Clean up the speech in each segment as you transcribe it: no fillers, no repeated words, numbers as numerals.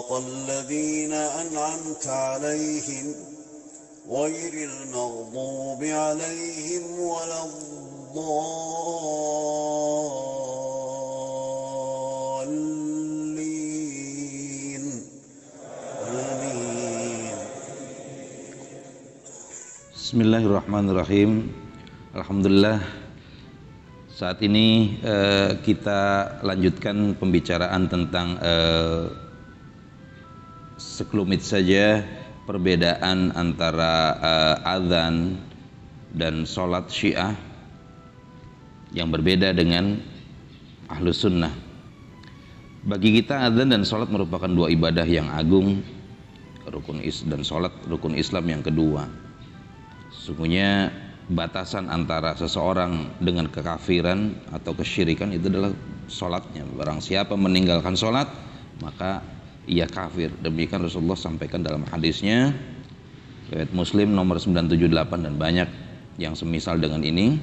صراط الذين أنعمت عليهم غير المغضوب عليهم ولا الضالين آمين. Bismillahirrahmanirrahim. Alhamdulillah, saat ini kita lanjutkan pembicaraan tentang sekelumit saja perbedaan antara azan dan sholat Syiah yang berbeda dengan Ahlus Sunnah. Bagi kita azan dan sholat merupakan dua ibadah yang agung, dan sholat rukun Islam yang kedua. Sesungguhnya batasan antara seseorang dengan kekafiran atau kesyirikan itu adalah sholatnya. Barang siapa meninggalkan sholat maka ia kafir. Demikian Rasulullah sampaikan dalam hadisnya, riwayat Muslim nomor 978 dan banyak yang semisal dengan ini.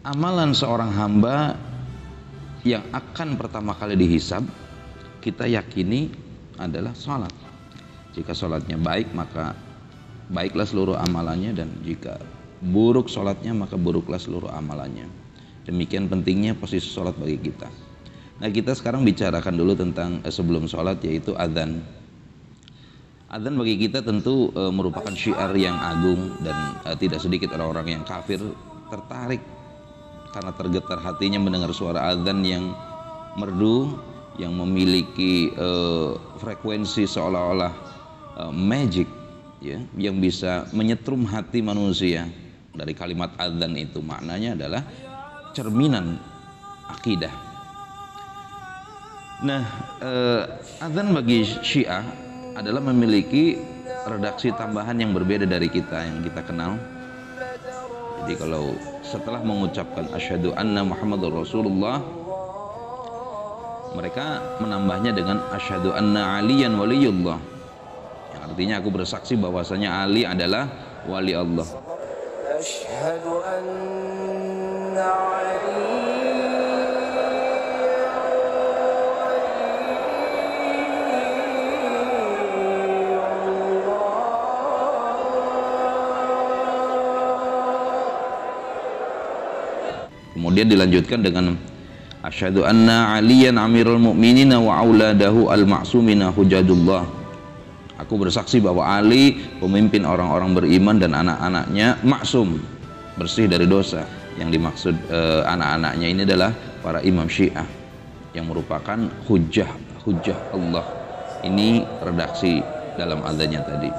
Amalan seorang hamba yang akan pertama kali dihisab kita yakini adalah sholat. Jika sholatnya baik maka baiklah seluruh amalannya, dan jika buruk sholatnya maka buruklah seluruh amalannya. Demikian pentingnya posisi sholat bagi kita. Nah, kita sekarang bicarakan dulu tentang sebelum sholat, yaitu adzan. Adzan bagi kita tentu merupakan syiar yang agung, dan tidak sedikit orang-orang yang kafir tertarik karena tergetar hatinya mendengar suara adzan yang merdu, yang memiliki frekuensi seolah-olah magic, ya, yang bisa menyetrum hati manusia. Dari kalimat adzan itu maknanya adalah cerminan akidah. Nah, adzan bagi Syiah adalah memiliki redaksi tambahan yang berbeda dari kita yang kita kenal. Jadi kalau setelah mengucapkan asyhadu anna Muhammadur Rasulullah, mereka menambahnya dengan asyhadu anna Aliyan waliyullah. Artinya aku bersaksi bahwasanya Ali adalah wali Allah. Asyhadu anna Ali. Kemudian dilanjutkan dengan asyhadu anna Aliyan amirul mu'minina wa auladahu al-ma'sumina hujjatullah. Aku bersaksi bahwa Ali pemimpin orang-orang beriman dan anak-anaknya maksum, bersih dari dosa. Yang dimaksud anak-anaknya ini adalah para imam Syiah yang merupakan hujjah Allah. Ini redaksi dalam adzannya tadi.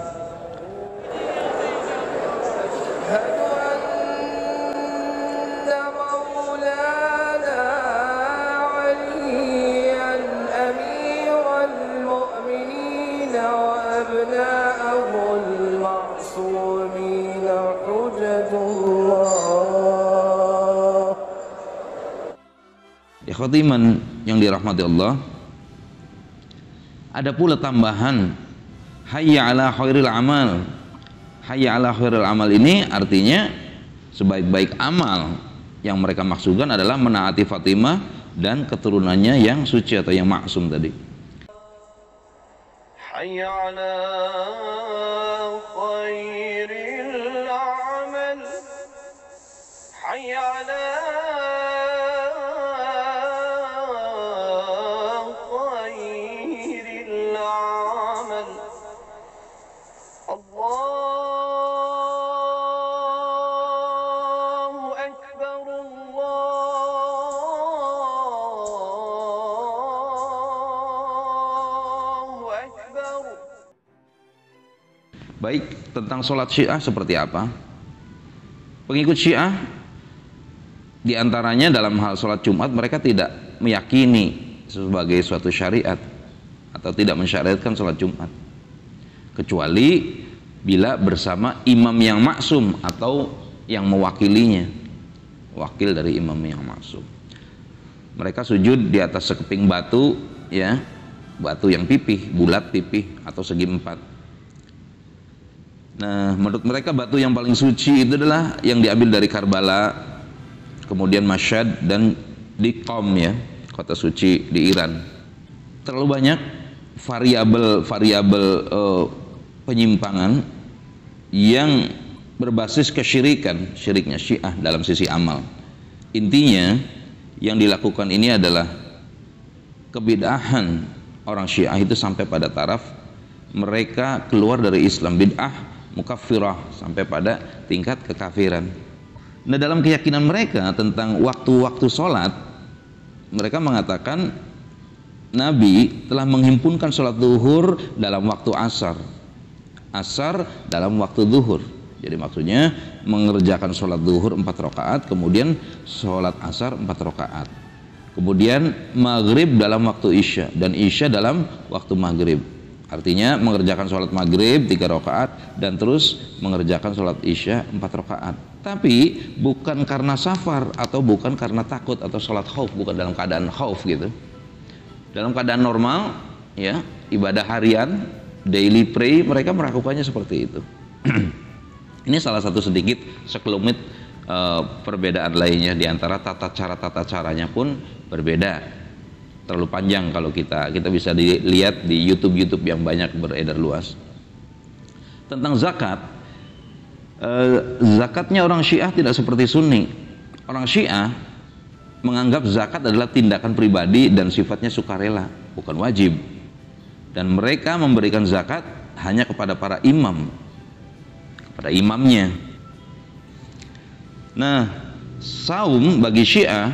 Ikhwatiman yang dirahmati Allah, ada pula tambahan hayya ala khairil amal. Hayya ala khairil amal ini artinya sebaik-baik amal. Yang mereka maksudkan adalah menaati Fatimah dan keturunannya yang suci atau yang maksum tadi. Hayya ala khairil amal. Hayya ala Baik, tentang sholat Syiah seperti apa? Pengikut Syiah diantaranya dalam hal sholat Jumat mereka tidak meyakini sebagai suatu syariat atau tidak mensyariatkan sholat Jumat, kecuali bila bersama imam yang maksum atau yang mewakilinya, wakil dari imam yang maksum. Mereka sujud di atas sekeping batu, ya, batu yang pipih, bulat pipih atau segi empat. Nah, menurut mereka batu yang paling suci itu adalah yang diambil dari Karbala, kemudian Mashhad dan di Qom, ya, kota suci di Iran. terlalu banyak variabel penyimpangan yang berbasis kesyirikan, syiriknya Syiah dalam sisi amal. Intinya yang dilakukan ini adalah kebid'ahan orang Syiah itu sampai pada taraf mereka keluar dari Islam, bid'ah mukaffirah sampai pada tingkat kekafiran. Nah, dalam keyakinan mereka tentang waktu-waktu sholat, mereka mengatakan Nabi telah menghimpunkan sholat zuhur dalam waktu asar, asar dalam waktu zuhur. Jadi maksudnya mengerjakan sholat zuhur 4 rakaat, kemudian sholat asar 4 rakaat, kemudian maghrib dalam waktu isya, dan isya dalam waktu maghrib. Artinya mengerjakan sholat maghrib 3 rakaat dan terus mengerjakan sholat isya 4 rakaat. Tapi bukan karena safar atau bukan karena takut atau sholat khauf, bukan dalam keadaan khauf gitu. Dalam keadaan normal, ya, ibadah harian, daily pray, mereka melakukannya seperti itu. Ini salah satu sedikit sekelumit perbedaan lainnya, di antara tata caranya pun berbeda. Terlalu panjang kalau kita bisa dilihat di YouTube yang banyak beredar luas. Tentang zakat, zakatnya orang Syiah tidak seperti Sunni. Orang Syiah menganggap zakat adalah tindakan pribadi dan sifatnya sukarela, bukan wajib. Dan mereka memberikan zakat hanya kepada para imam, kepada imamnya. Nah, saum bagi Syiah,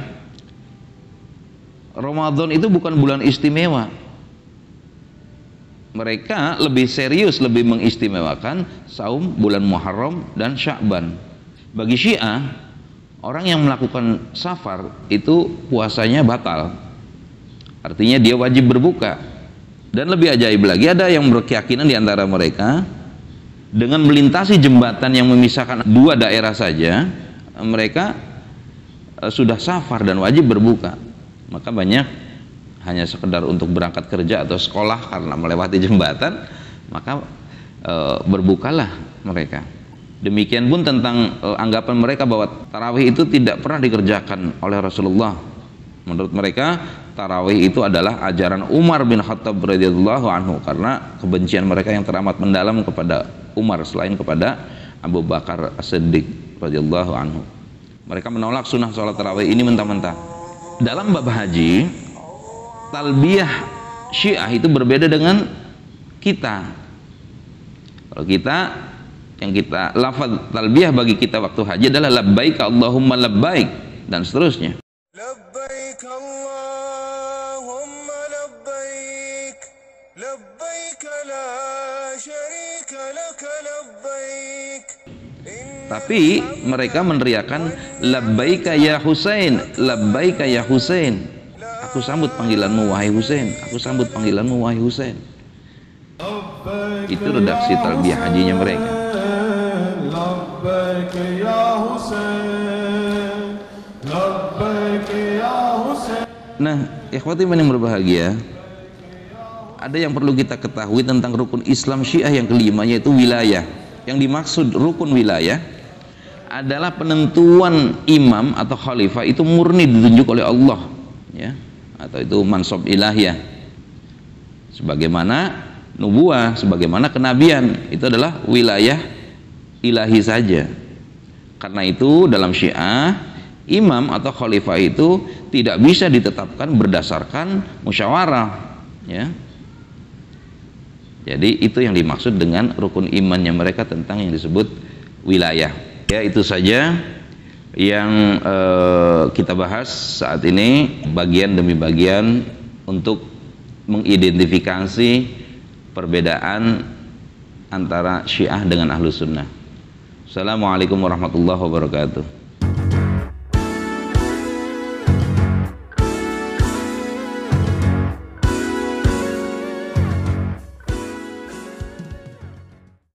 Ramadan itu bukan bulan istimewa. Mereka lebih serius, lebih mengistimewakan saum bulan Muharram dan Sya'ban. Bagi Syiah, orang yang melakukan safar itu puasanya batal, artinya dia wajib berbuka. Dan lebih ajaib lagi, ada yang berkeyakinan di antara mereka dengan melintasi jembatan yang memisahkan 2 daerah saja, mereka sudah safar dan wajib berbuka. Maka banyak hanya sekedar untuk berangkat kerja atau sekolah karena melewati jembatan, maka berbukalah mereka. Demikian pun tentang anggapan mereka bahwa tarawih itu tidak pernah dikerjakan oleh Rasulullah. Menurut mereka tarawih itu adalah ajaran Umar bin Khattab radhiyallahu anhu, karena kebencian mereka yang teramat mendalam kepada Umar selain kepada Abu Bakar As-Siddiq radhiyallahu anhu. Mereka menolak sunnah sholat tarawih ini mentah-mentah. Dalam bab haji, talbiyah Syiah itu berbeda dengan kita. Kalau kita, yang kita lafaz talbiyah bagi kita waktu haji adalah labbaik Allahumma labbaik dan seterusnya. Labbaik Allahumma labbaik, labbaik la syarika laka labbaik. Tapi mereka meneriakan labbaika ya Husain, labbaika ya Husain. Aku sambut panggilanmu wahai Husain, aku sambut panggilanmu wahai Husain. Itu redaksi talbiyah hajinya mereka. Labbaika ya Husain, labbaika ya Husain. Nah, ikhwati yang berbahagia, ada yang perlu kita ketahui tentang rukun Islam Syiah yang kelima, yaitu wilayah. Yang dimaksud rukun wilayah adalah penentuan imam atau khalifah itu murni ditunjuk oleh Allah, ya, atau itu mansab ilahiyah. Sebagaimana nubuah, sebagaimana kenabian, itu adalah wilayah ilahi saja. Karena itu dalam Syiah, imam atau khalifah itu tidak bisa ditetapkan berdasarkan musyawarah, ya. Jadi itu yang dimaksud dengan rukun imannya mereka tentang yang disebut wilayah. Ya, itu saja yang kita bahas saat ini, bagian demi bagian untuk mengidentifikasi perbedaan antara Syiah dengan Ahlus Sunnah. Assalamualaikum warahmatullahi wabarakatuh.